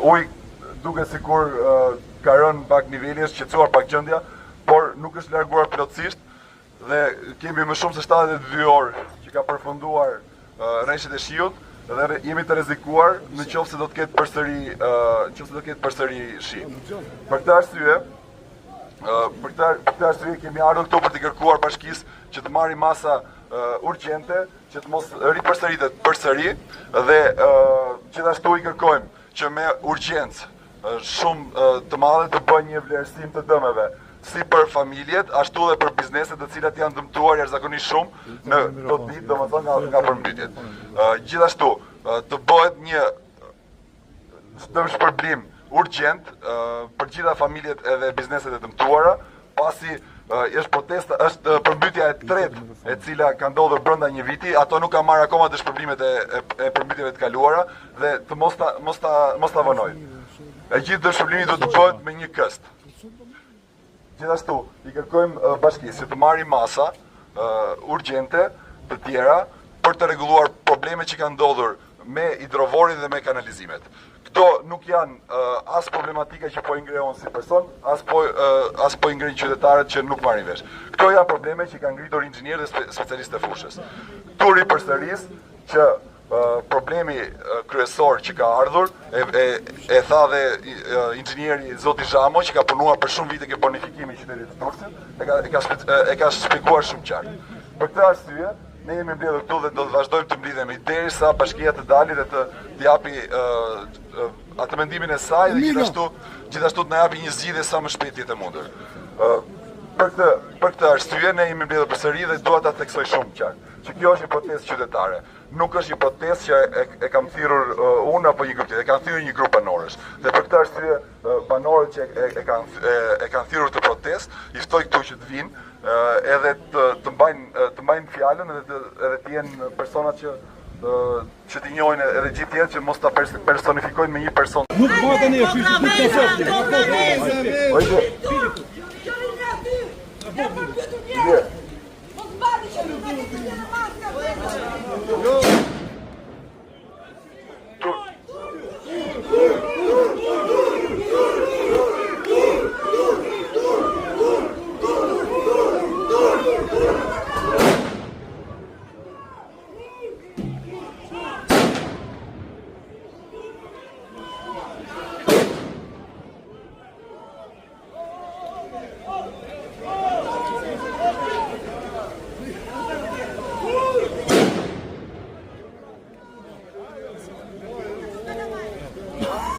Uji duke sikur ka rënë pak niveli, është shqetësuar pak gjendja, por nuk është larguar plotësisht dhe kemi më shumë se 72 orë që ka përfunduar rreshtet e shiut dhe jemi të rrezikuar në qoftë se do të ketë përsëri shi. Për këtë arsye kemi ardhur këtu për të kërkuar bashkisë që të marrë masa urgjente, që të mos ripërsëritet përsëri dhe gjithashtu i kërkojmë që me urgjencë shumë të madhe të bëjë një vlerësim të dëmeve, si për familjet, ashtu dhe për bizneset të cilat janë dëmtuar jashtëzakonisht shumë në këto ditë, domethënë nga përmbytjet. Gjithashtu, të bëhet një dëmshpërblim urgjent për gjitha familjet edhe bizneset e dëmtuara, pasi është përmbytja e tretë e cila ka ndodhur brenda një viti, ato nuk ka marrë akoma dëshpërblimet e përmbytjeve të kaluara dhe të mos ta vënojnë. E gjithë dëshpërblimi do të bëhet me një këst. Gjithashtu, i kërkojmë bashkisë që të marrë masa urgjente të tjera për të rregulluar problemet që kanë ndodhur me hidrovorin dhe me kanalizimet. Këto nuk janë as problematika që po i ngrejon si person, as po i ngrejon qytetarët që nuk marrin vesh. Këto janë probleme që kanë ngritur inxhinierë dhe specialistë të fushës. Këtu ripërsëris që problemi kryesor që ka ardhur, e tha dhe inxhinieri Zoti Zhamo, që ka punuar për shumë vite ke bonifikimi i qytetit të Durrësit, e ka shpjeguar shumë qartë. Për këtë arsye, ne jemi mbledhur këtu dhe do të vazhdojmë të mblidhemi derisa bashkia të dalë dhe të japi atë mendimin e saj dhe gjithashtu të na japi një zgjidhje sa më shpejt jetë e mundur. Për këtë arsye ne jemi mbledhur përsëri dhe dua ta theksoj shumë qartë që kjo është një protestë qytetare. Nuk është një protestë që e kam thirrur unë apo një grup tjetër, e kanë thirrur një grup banorësh. Dhe për këtë arsye banorët që e kanë thirrur të protestë, i ftoj këtu që të vinë edhe të mbajnë fjalën edhe të jenë persona që të njohin edhe gjithë tjerë që mos ta personifikojnë me një person. Nuk bëhet ne,